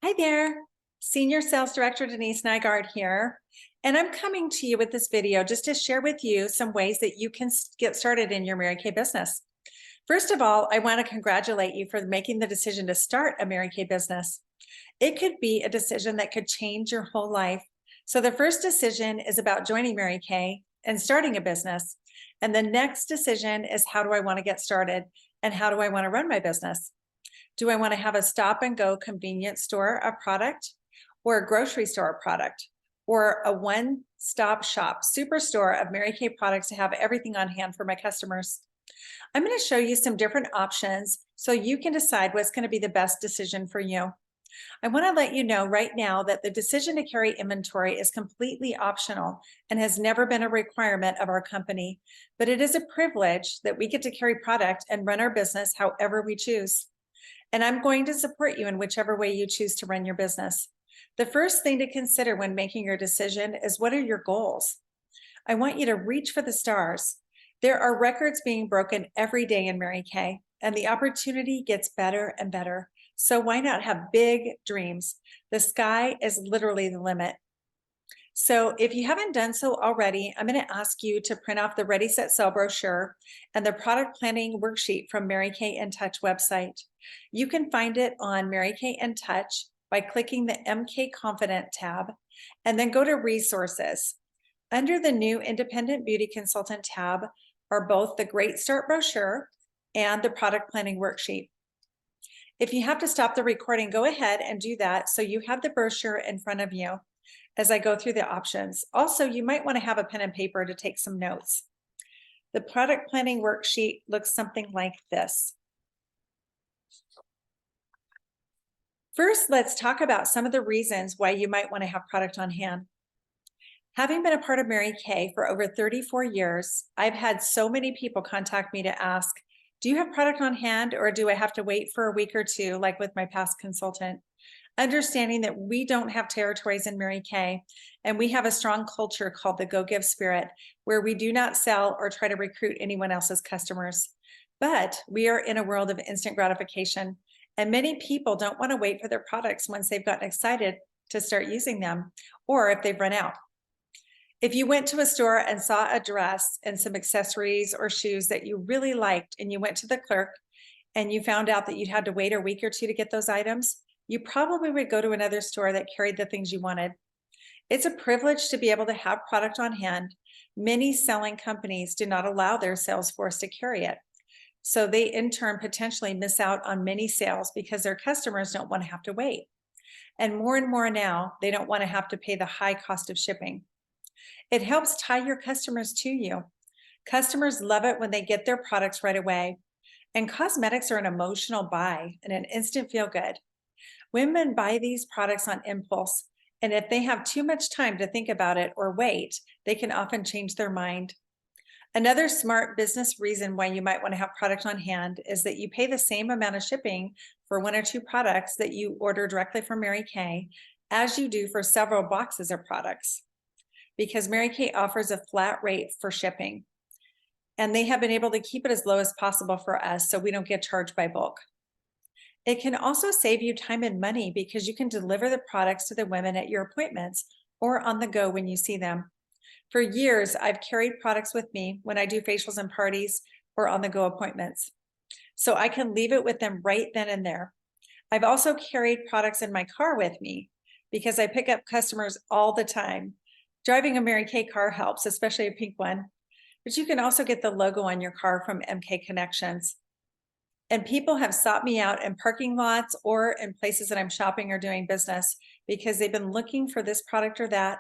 Hi there, Senior Sales Director Denise Nygaard here, and I'm coming to you with this video just to share with you some ways that you can get started in your Mary Kay business. First of all, I want to congratulate you for making the decision to start a Mary Kay business. It could be a decision that could change your whole life. So the first decision is about joining Mary Kay and starting a business. And the next decision is, how do I want to get started and how do I want to run my business? Do I want to have a stop and go convenience store of product, or a grocery store product, or a one-stop shop superstore of Mary Kay products to have everything on hand for my customers? I'm going to show you some different options so you can decide what's going to be the best decision for you. I want to let you know right now that the decision to carry inventory is completely optional and has never been a requirement of our company, but it is a privilege that we get to carry product and run our business however we choose. And I'm going to support you in whichever way you choose to run your business. The first thing to consider when making your decision is, what are your goals? I want you to reach for the stars. There are records being broken every day in Mary Kay, and the opportunity gets better and better. So why not have big dreams? The sky is literally the limit. So if you haven't done so already, I'm going to ask you to print off the Ready, Set, Sell brochure and the product planning worksheet from Mary Kay in Touch website. You can find it on Mary Kay in Touch by clicking the MK Confident tab and then go to Resources. Under the new Independent Beauty Consultant tab are both the Great Start brochure and the product planning worksheet. If you have to stop the recording, go ahead and do that so you have the brochure in front of you as I go through the options. Also, you might want to have a pen and paper to take some notes. The product planning worksheet looks something like this. First, let's talk about some of the reasons why you might want to have product on hand. Having been a part of Mary Kay for over 34 years, I've had so many people contact me to ask, do you have product on hand, or do I have to wait for a week or two, like with my past consultant? Understanding that we don't have territories in Mary Kay, and we have a strong culture called the Go Give Spirit, where we do not sell or try to recruit anyone else's customers. But we are in a world of instant gratification, and many people don't want to wait for their products once they've gotten excited to start using them, or if they've run out. If you went to a store and saw a dress and some accessories or shoes that you really liked, and you went to the clerk and you found out that you'd had to wait a week or two to get those items, you probably would go to another store that carried the things you wanted. It's a privilege to be able to have product on hand. Many selling companies do not allow their sales force to carry it. So they in turn potentially miss out on many sales because their customers don't want to have to wait. And more now, they don't want to have to pay the high cost of shipping. It helps tie your customers to you. Customers love it when they get their products right away. And cosmetics are an emotional buy and an instant feel good. Women buy these products on impulse, and if they have too much time to think about it or wait, they can often change their mind. Another smart business reason why you might want to have product on hand is that you pay the same amount of shipping for one or two products that you order directly from Mary Kay as you do for several boxes of products, because Mary Kay offers a flat rate for shipping, and they have been able to keep it as low as possible for us so we don't get charged by bulk. It can also save you time and money because you can deliver the products to the women at your appointments or on the go when you see them. For years, I've carried products with me when I do facials and parties or on the go appointments, so I can leave it with them right then and there. I've also carried products in my car with me because I pick up customers all the time. Driving a Mary Kay car helps, especially a pink one, but you can also get the logo on your car from MK Connections. And people have sought me out in parking lots or in places that I'm shopping or doing business because they've been looking for this product or that.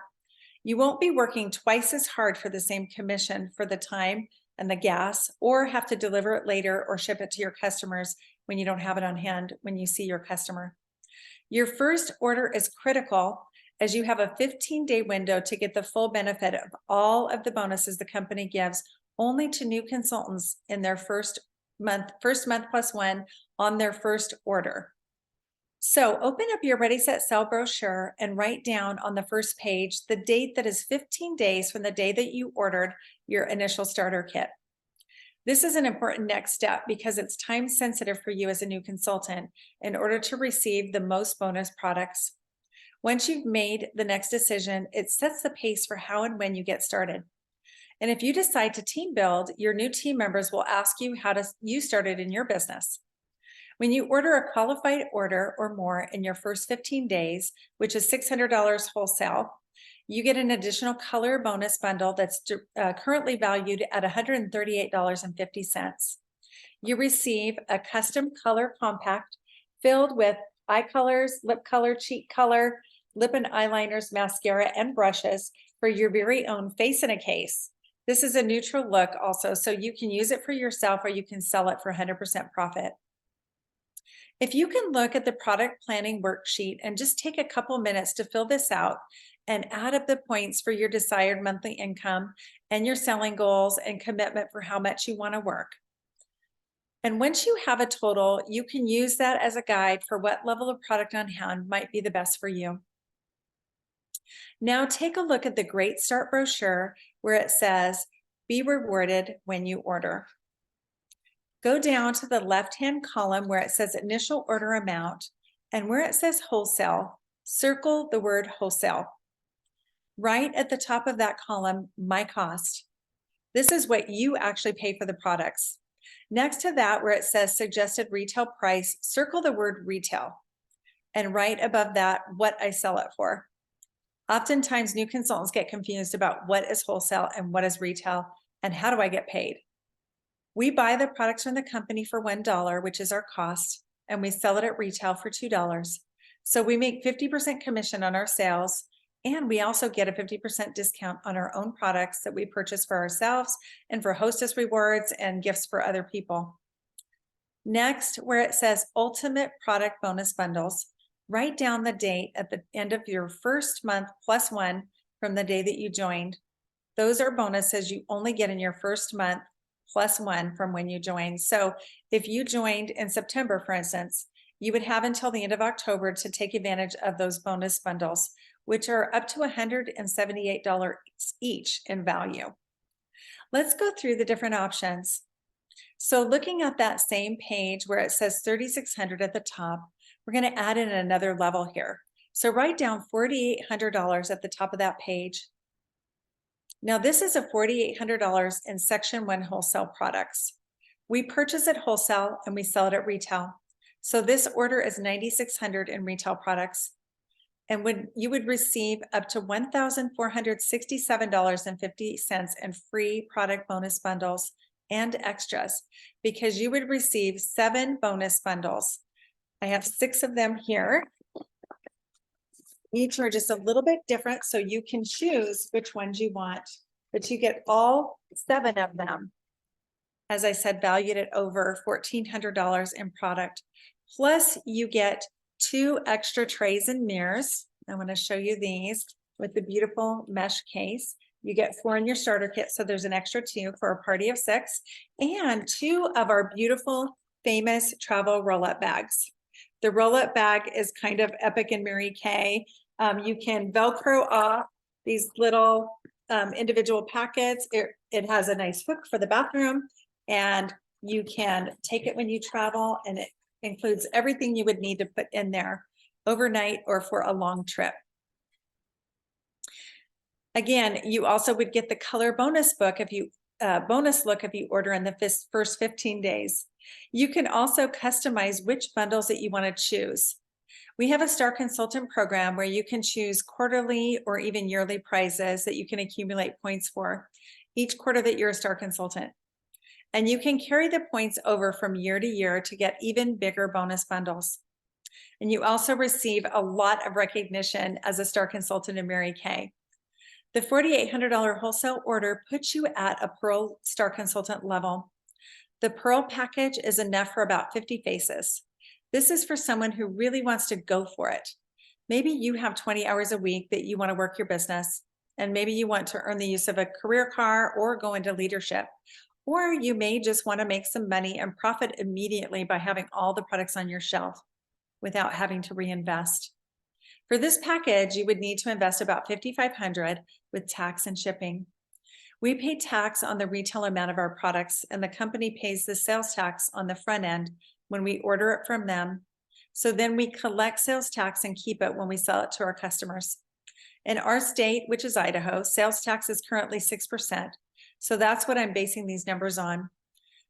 You won't be working twice as hard for the same commission for the time and the gas, or have to deliver it later or ship it to your customers when you don't have it on hand when you see your customer. Your first order is critical, as you have a 15-day window to get the full benefit of all of the bonuses the company gives only to new consultants in their first month plus one on their first order. So open up your Ready, Set, Sell brochure and write down on the first page the date that is 15 days from the day that you ordered your initial starter kit. This is an important next step because it's time sensitive for you as a new consultant in order to receive the most bonus products. Once you've made the next decision, it sets the pace for how and when you get started. And if you decide to team build, your new team members will ask you how you started in your business. When you order a qualified order or more in your first 15 days, which is $600 wholesale, you get an additional color bonus bundle that's currently valued at $138.50. You receive a custom color compact filled with eye colors, lip color, cheek color, lip and eyeliners, mascara, and brushes for your very own face in a case. This is a neutral look also, so you can use it for yourself or you can sell it for 100% profit. If you can look at the product planning worksheet and just take a couple minutes to fill this out and add up the points for your desired monthly income and your selling goals and commitment for how much you want to work. And once you have a total, you can use that as a guide for what level of product on hand might be the best for you. Now take a look at the Great Start brochure where it says, "Be rewarded when you order." Go down to the left-hand column where it says initial order amount, and where it says wholesale, circle the word wholesale. Right at the top of that column, my cost. This is what you actually pay for the products. Next to that, where it says suggested retail price, circle the word retail. And right above that, what I sell it for. Oftentimes, new consultants get confused about what is wholesale and what is retail, and how do I get paid? We buy the products from the company for $1, which is our cost, and we sell it at retail for $2. So we make 50% commission on our sales, and we also get a 50% discount on our own products that we purchase for ourselves and for Hostess rewards and gifts for other people. Next, where it says ultimate product bonus bundles, write down the date at the end of your first month plus one from the day that you joined. Those are bonuses you only get in your first month plus one from when you joined. So if you joined in September, for instance, you would have until the end of October to take advantage of those bonus bundles, which are up to $178 each in value. Let's go through the different options. So looking at that same page where it says $3,600 at the top, we're going to add in another level here. So write down $4,800 at the top of that page. Now this is a $4,800 in Section 1 wholesale products. We purchase at wholesale and we sell it at retail. So this order is $9,600 in retail products. And when you would receive up to $1,467.50 in free product bonus bundles and extras, because you would receive 7 bonus bundles. I have 6 of them here. Each are just a little bit different, so you can choose which ones you want, but you get all 7 of them. As I said, valued at over $1,400 in product. Plus you get 2 extra trays and mirrors. I want to show you these with the beautiful mesh case. You get 4 in your starter kit, so there's an extra 2 for a party of 6, and 2 of our beautiful, famous travel roll-up bags. The roll-up bag is kind of epic in Mary Kay. You can Velcro off these little individual packets. It has a nice hook for the bathroom, and you can take it when you travel, and it includes everything you would need to put in there overnight or for a long trip. Again, you also would get the color bonus book if you bonus look if you order in the first 15 days. You can also customize which bundles that you want to choose. We have a Star Consultant program where you can choose quarterly or even yearly prizes that you can accumulate points for each quarter that you're a Star Consultant. And you can carry the points over from year to year to get even bigger bonus bundles. And you also receive a lot of recognition as a Star Consultant in Mary Kay. The $4,800 wholesale order puts you at a Pearl Star Consultant level. The Pearl package is enough for about 50 faces. This is for someone who really wants to go for it. Maybe you have 20 hours a week that you want to work your business, and maybe you want to earn the use of a career car or go into leadership. Or you may just want to make some money and profit immediately by having all the products on your shelf without having to reinvest. For this package, you would need to invest about $5,500 with tax and shipping. We pay tax on the retail amount of our products, and the company pays the sales tax on the front end when we order it from them. So then we collect sales tax and keep it when we sell it to our customers. In our state, which is Idaho, sales tax is currently 6%. So that's what I'm basing these numbers on.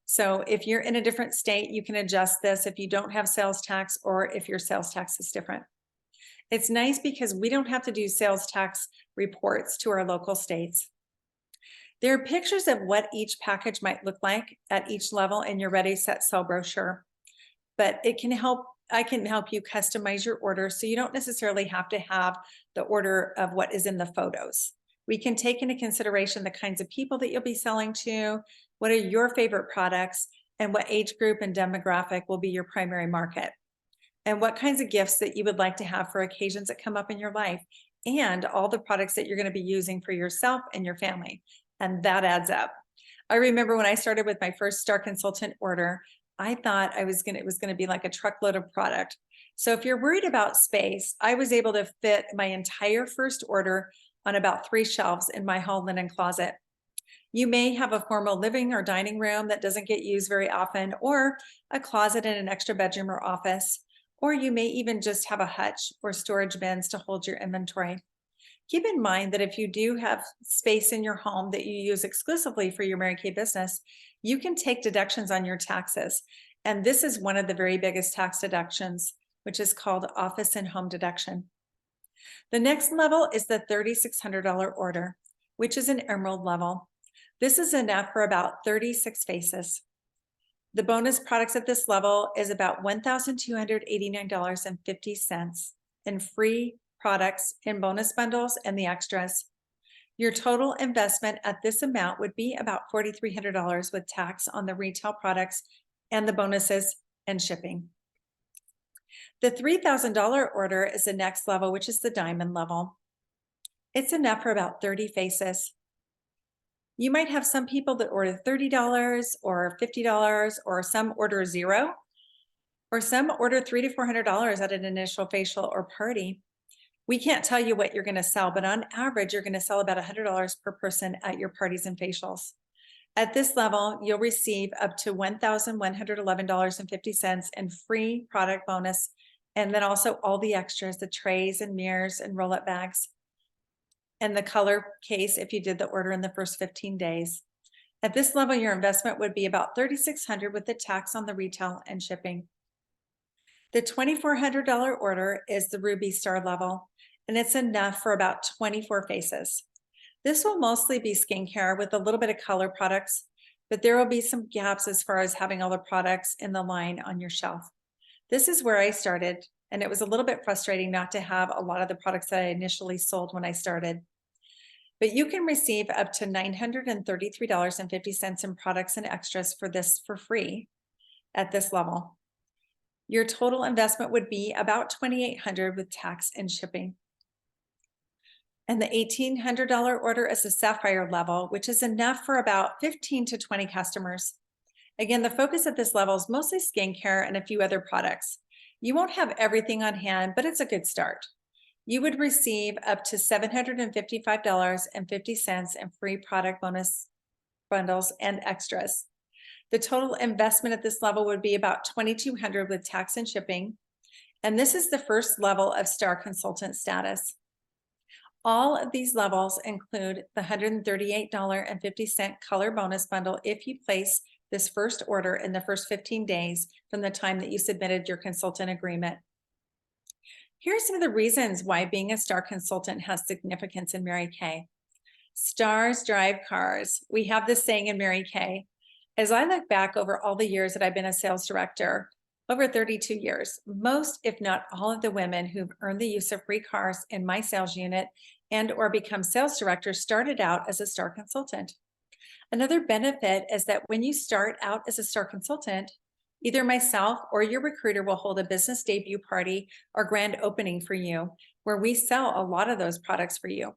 So if you're in a different state, you can adjust this if you don't have sales tax or if your sales tax is different. It's nice because we don't have to do sales tax reports to our local states. There are pictures of what each package might look like at each level in your Ready, Set, Sell brochure, but I can help you customize your order so you don't necessarily have to have the order of what is in the photos. We can take into consideration the kinds of people that you'll be selling to, what are your favorite products, and what age group and demographic will be your primary market, and what kinds of gifts that you would like to have for occasions that come up in your life, and all the products that you're going to be using for yourself and your family. And that adds up. I remember when I started with my first Star Consultant order, I thought it was going to be like a truckload of product. So if you're worried about space, I was able to fit my entire first order on about 3 shelves in my hall linen closet. You may have a formal living or dining room that doesn't get used very often, or a closet in an extra bedroom or office, or you may even just have a hutch or storage bins to hold your inventory. Keep in mind that if you do have space in your home that you use exclusively for your Mary Kay business, you can take deductions on your taxes. And this is one of the very biggest tax deductions, which is called office and home deduction. The next level is the $3,600 order, which is an emerald level. This is enough for about 36 faces. The bonus products at this level is about $1,289.50 in free products in bonus bundles and the extras. Your total investment at this amount would be about $4,300 with tax on the retail products and the bonuses and shipping. The $3,000 order is the next level, which is the diamond level. It's enough for about 30 faces. You might have some people that order $30 or $50, or some order $0, or some order $300 to $400 at an initial facial or party. We can't tell you what you're going to sell, but on average, you're going to sell about $100 per person at your parties and facials. At this level, you'll receive up to $1,111.50 in free product bonus, and then also all the extras, the trays and mirrors and roll-up bags, and the color case if you did the order in the first 15 days. At this level, your investment would be about $3,600 with the tax on the retail and shipping. The $2,400 order is the Ruby Star level, and it's enough for about 24 faces. This will mostly be skincare with a little bit of color products, but there will be some gaps as far as having all the products in the line on your shelf. This is where I started, and it was a little bit frustrating not to have a lot of the products that I initially sold when I started. But you can receive up to $933.50 in products and extras for this for free at this level. Your total investment would be about $2,800 with tax and shipping. And the $1,800 order is a sapphire level, which is enough for about 15 to 20 customers. Again, the focus at this level is mostly skincare and a few other products. You won't have everything on hand, but it's a good start. You would receive up to $755.50 in free product bonus bundles and extras. The total investment at this level would be about $2,200 with tax and shipping. And this is the first level of Star Consultant status. All of these levels include the $138.50 color bonus bundle if you place this first order in the first 15 days from the time that you submitted your consultant agreement. Here are some of the reasons why being a Star Consultant has significance in Mary Kay. Stars drive cars. We have this saying in Mary Kay. As I look back over all the years that I've been a sales director, over 32 years, most, if not all of the women who've earned the use of free cars in my sales unit and or become sales directors started out as a Star Consultant. Another benefit is that when you start out as a Star Consultant, either myself or your recruiter will hold a business debut party or grand opening for you, where we sell a lot of those products for you.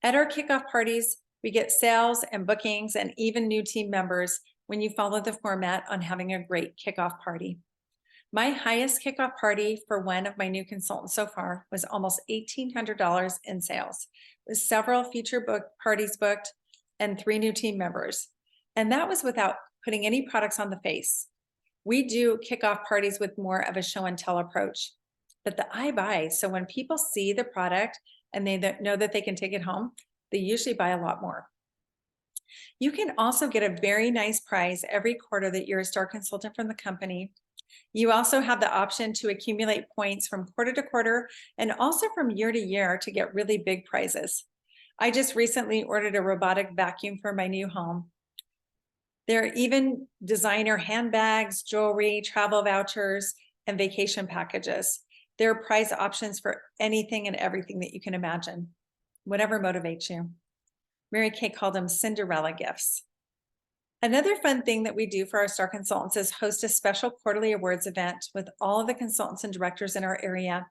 At our kickoff parties, we get sales and bookings and even new team members when you follow the format on having a great kickoff party. My highest kickoff party for one of my new consultants so far was almost $1,800 in sales, with several feature parties booked and 3 new team members. And that was without putting any products on the face. We do kickoff parties with more of a show and tell approach, but the I buy. So when people see the product and they know that they can take it home, they usually buy a lot more. You can also get a very nice prize every quarter that you're a star consultant from the company. You also have the option to accumulate points from quarter to quarter and also from year to year to get really big prizes. I just recently ordered a robotic vacuum for my new home. There are even designer handbags, jewelry, travel vouchers, and vacation packages. There are prize options for anything and everything that you can imagine, whatever motivates you. Mary Kay called them Cinderella gifts. Another fun thing that we do for our star consultants is host a special quarterly awards event with all of the consultants and directors in our area,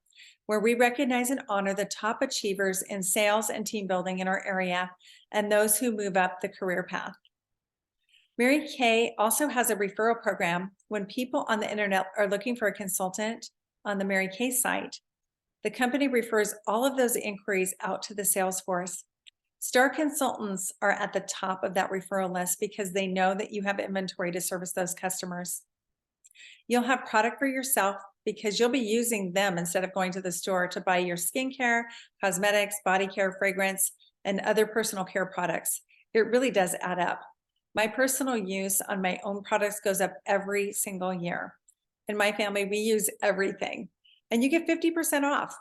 where we recognize and honor the top achievers in sales and team building in our area and those who move up the career path. Mary Kay also has a referral program when people on the internet are looking for a consultant on the Mary Kay site. The company refers all of those inquiries out to the sales force. Star consultants are at the top of that referral list because they know that you have inventory to service those customers. You'll have product for yourself because you'll be using them instead of going to the store to buy your skincare, cosmetics, body care, fragrance, and other personal care products. It really does add up. My personal use on my own products goes up every single year. In my family, we use everything, and you get 50% off.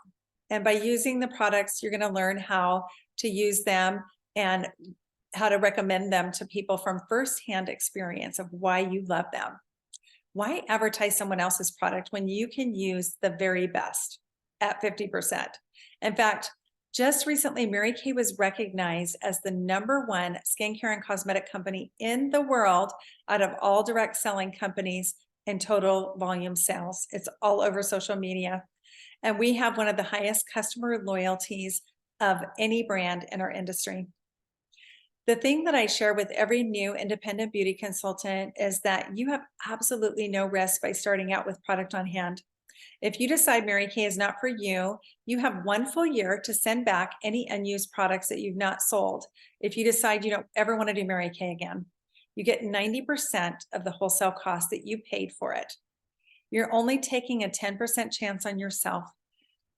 And by using the products, you're going to learn how to use them and how to recommend them to people from firsthand experience of why you love them. Why advertise someone else's product when you can use the very best at 50%? In fact, just recently, Mary Kay was recognized as the #1 skincare and cosmetic company in the world out of all direct selling companies in total volume sales. It's all over social media. And we have one of the highest customer loyalties of any brand in our industry. The thing that I share with every new independent beauty consultant is that you have absolutely no risk by starting out with product on hand. If you decide Mary Kay is not for you, you have 1 full year to send back any unused products that you've not sold. If you decide you don't ever want to do Mary Kay again, you get 90% of the wholesale cost that you paid for it. You're only taking a 10% chance on yourself.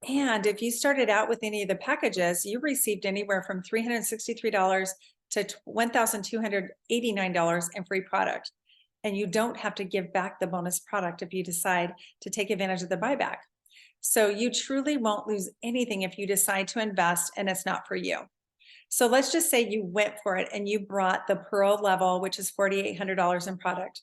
And if you started out with any of the packages, you received anywhere from $363 to $1,289 in free product. And you don't have to give back the bonus product if you decide to take advantage of the buyback. So you truly won't lose anything if you decide to invest and it's not for you. So let's just say you went for it and you brought the Pearl level, which is $4,800 in product.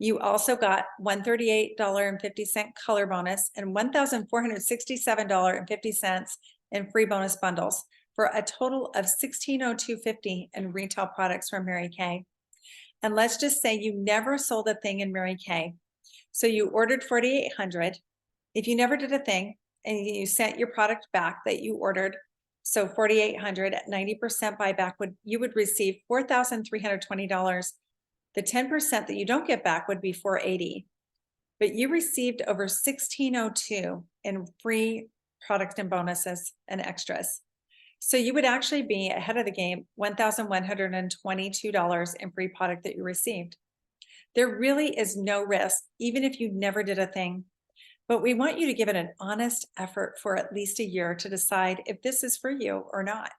You also got $138.50 color bonus and $1,467.50 in free bonus bundles for a total of $1,602.50 in retail products from Mary Kay. And let's just say you never sold a thing in Mary Kay. So you ordered $4,800. If you never did a thing and you sent your product back that you ordered, so $4,800 at 90% buyback, you would receive $4,320. The 10% that you don't get back would be $480. But you received over $1,602 in free product and bonuses and extras. So you would actually be ahead of the game, $1,122 in free product that you received. There really is no risk, even if you never did a thing. But we want you to give it an honest effort for at least a year to decide if this is for you or not.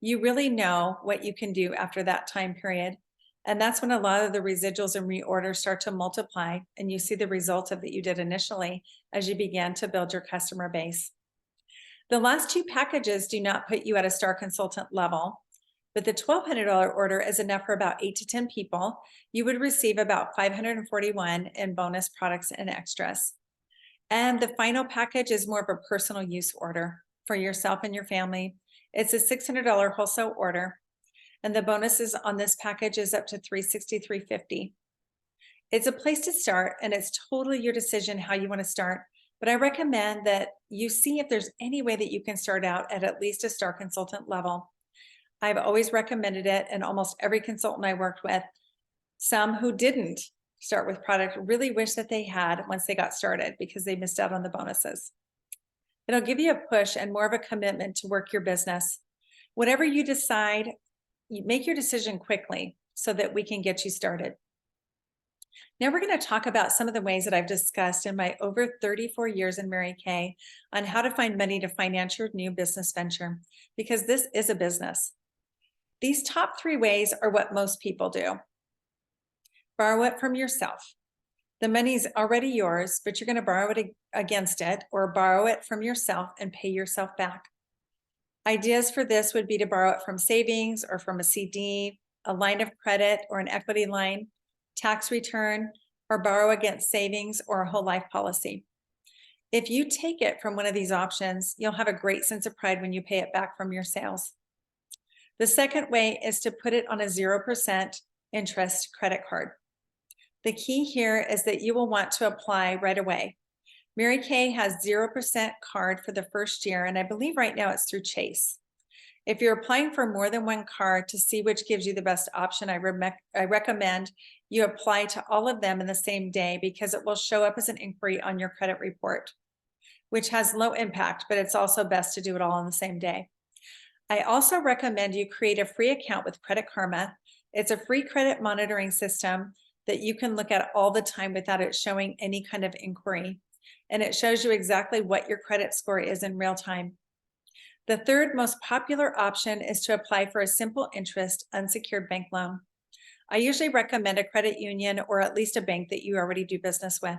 You really know what you can do after that time period. And that's when a lot of the residuals and reorders start to multiply, and you see the results of that you did initially as you began to build your customer base. The last 2 packages do not put you at a star consultant level, but the $1,200 order is enough for about 8 to 10 people. You would receive about $541 in bonus products and extras. And the final package is more of a personal use order for yourself and your family. It's a $600 wholesale order, and the bonuses on this package is up to $363.50. It's a place to start, and it's totally your decision how you want to start. But I recommend that you see if there's any way that you can start out at least a star consultant level. I've always recommended it, and almost every consultant I worked with, some who didn't start with product, really wish that they had once they got started because they missed out on the bonuses. It'll give you a push and more of a commitment to work your business. Whatever you decide, make your decision quickly so that we can get you started. Now we're going to talk about some of the ways that I've discussed in my over 34 years in Mary Kay on how to find money to finance your new business venture, because this is a business. These top 3 ways are what most people do. Borrow it from yourself. The money's already yours, but you're going to borrow it against it, or borrow it from yourself and pay yourself back. Ideas for this would be to borrow it from savings or from a CD, a line of credit or an equity line, tax return, or borrow against savings or a whole life policy. If you take it from one of these options, you'll have a great sense of pride when you pay it back from your sales. The second way is to put it on a 0% interest credit card. The key here is that you will want to apply right away. Mary Kay has 0% card for the first year, and I believe right now it's through Chase. If you're applying for more than one card to see which gives you the best option, I recommend you apply to all of them in the same day, because it will show up as an inquiry on your credit report, which has low impact, but it's also best to do it all on the same day. I also recommend you create a free account with Credit Karma. It's a free credit monitoring system that you can look at all the time without it showing any kind of inquiry. And it shows you exactly what your credit score is in real time. The third most popular option is to apply for a simple interest unsecured bank loan. I usually recommend a credit union or at least a bank that you already do business with.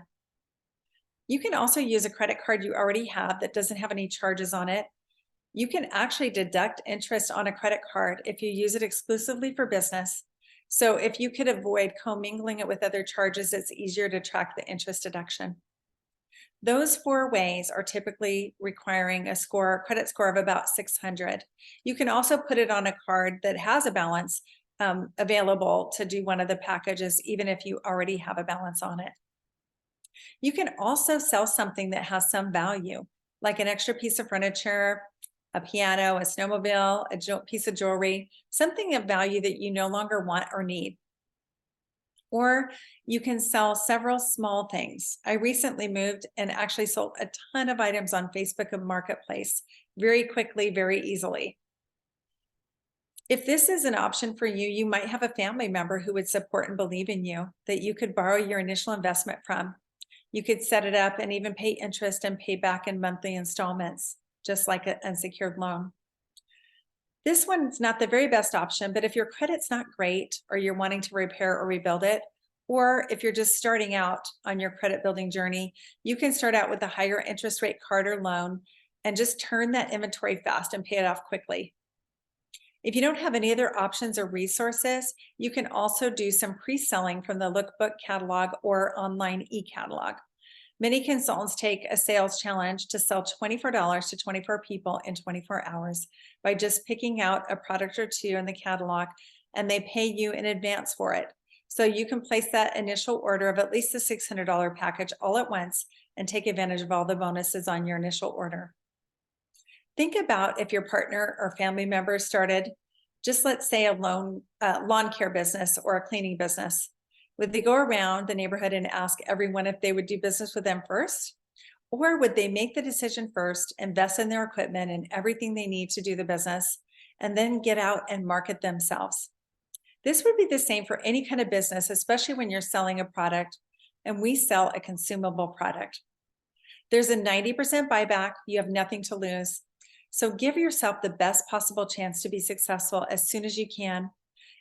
You can also use a credit card you already have that doesn't have any charges on it. You can actually deduct interest on a credit card if you use it exclusively for business. So if you could avoid commingling it with other charges, it's easier to track the interest deduction. Those 4 ways are typically requiring a credit score of about 600. You can also put it on a card that has a balance available to do one of the packages, even if you already have a balance on it. You can also sell something that has some value, like an extra piece of furniture, a piano, a snowmobile, a piece of jewelry, something of value that you no longer want or need. Or you can sell several small things. I recently moved and actually sold a ton of items on Facebook and Marketplace very quickly, very easily. If this is an option for you, you might have a family member who would support and believe in you that you could borrow your initial investment from. You could set it up and even pay interest and pay back in monthly installments, just like an unsecured loan. This one's not the very best option, but if your credit's not great, or you're wanting to repair or rebuild it, or if you're just starting out on your credit building journey, you can start out with a higher interest rate card or loan and just turn that inventory fast and pay it off quickly. If you don't have any other options or resources, you can also do some pre-selling from the Lookbook catalog or online e-catalog. Many consultants take a sales challenge to sell $24 to 24 people in 24 hours by just picking out a product or two in the catalog, and they pay you in advance for it. So you can place that initial order of at least the $600 package all at once and take advantage of all the bonuses on your initial order. Think about if your partner or family member started, just let's say a lawn care business or a cleaning business. Would they go around the neighborhood and ask everyone if they would do business with them first? Or would they make the decision first, invest in their equipment and everything they need to do the business, and then get out and market themselves? This would be the same for any kind of business, especially when you're selling a product, and we sell a consumable product. There's a 90% buyback. You have nothing to lose. So give yourself the best possible chance to be successful as soon as you can.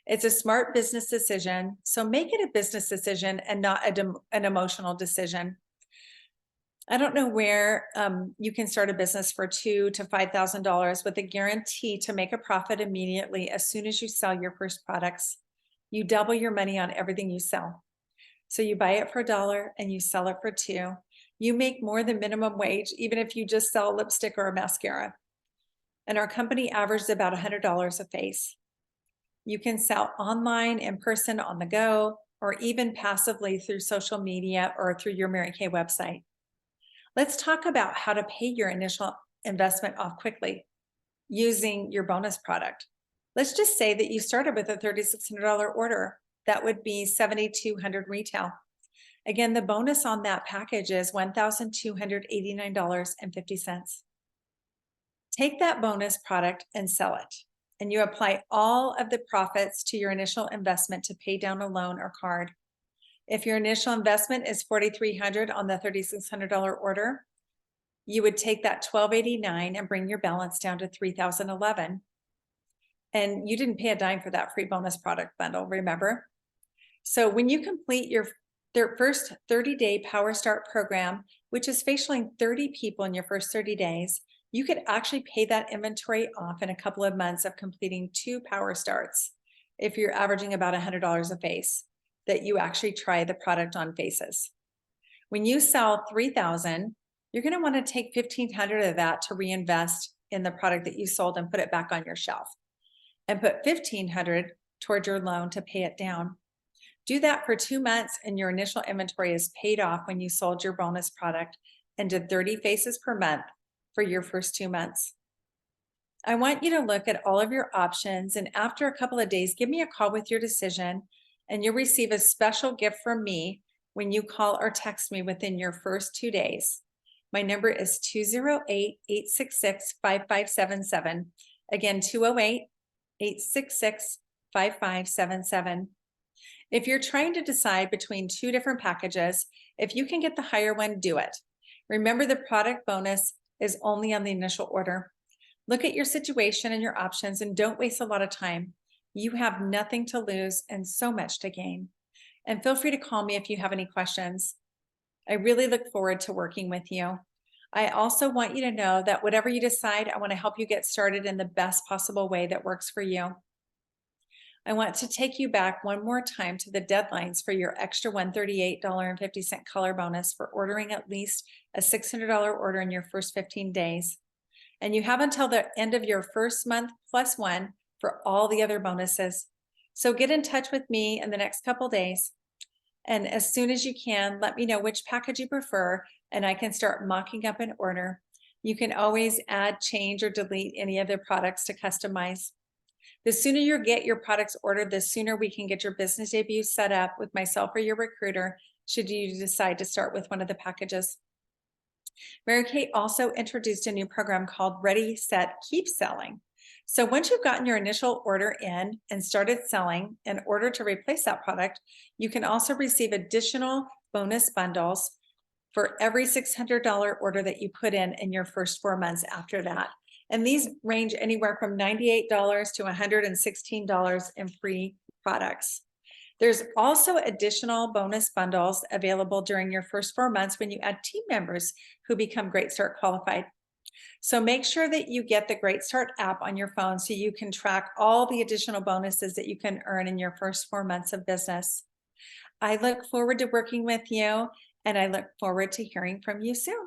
It's a smart business decision, so make it a business decision and not an emotional decision. I don't know where you can start a business for $2,000 to $5,000 with a guarantee to make a profit immediately as soon as you sell your first products. You double your money on everything you sell. So you buy it for $1 and you sell it for $2. You make more than minimum wage, even if you just sell lipstick or a mascara. And our company averages about $100 a face. You can sell online, in person, on the go, or even passively through social media or through your Mary Kay website. Let's talk about how to pay your initial investment off quickly using your bonus product. Let's just say that you started with a $3,600 order. That would be $7,200 retail. Again, the bonus on that package is $1,289.50. Take that bonus product and sell it. and you apply all of the profits to your initial investment to pay down a loan or card. If your initial investment is $4,300 on the $3,600 order, you would take that $1,289 and bring your balance down to $3,011. And you didn't pay a dime for that free bonus product bundle, remember? So when you complete your first 30-day Power Start program, which is facialing 30 people in your first 30 days, you could actually pay that inventory off in a couple of months of completing 2 Power Starts if you're averaging about $100 a face that you actually try the product on faces. When you sell 3,000, you're going to want to take 1,500 of that to reinvest in the product that you sold and put it back on your shelf, and put 1,500 towards your loan to pay it down. Do that for 2 months and your initial inventory is paid off when you sold your bonus product and did 30 faces per month for your first 2 months. I want you to look at all of your options, and after a couple of days, give me a call with your decision, and you'll receive a special gift from me when you call or text me within your first 2 days. My number is 208-866-5577. Again, 208-866-5577. If you're trying to decide between 2 different packages, if you can get the higher one, do it. Remember, the product bonus is only on the initial order. Look at your situation and your options and don't waste a lot of time. You have nothing to lose and so much to gain. And feel free to call me if you have any questions. I really look forward to working with you. I also want you to know that whatever you decide, I want to help you get started in the best possible way that works for you. I want to take you back one more time to the deadlines for your extra $138.50 color bonus for ordering at least a $600 order in your first 15 days. And you have until the end of your first month plus 1 for all the other bonuses. So get in touch with me in the next couple days. And as soon as you can, let me know which package you prefer, and I can start mocking up an order. You can always add, change, or delete any of the products to customize. The sooner you get your products ordered, the sooner we can get your business debut set up with myself or your recruiter, should you decide to start with one of the packages. Mary Kay also introduced a new program called Ready, Set, Keep Selling. So once you've gotten your initial order in and started selling in order to replace that product, you can also receive additional bonus bundles for every $600 order that you put in your first 4 months after that. And these range anywhere from $98 to $116 in free products. There's also additional bonus bundles available during your first 4 months when you add team members who become Great Start qualified. So make sure that you get the Great Start app on your phone so you can track all the additional bonuses that you can earn in your first 4 months of business. I look forward to working with you, and I look forward to hearing from you soon.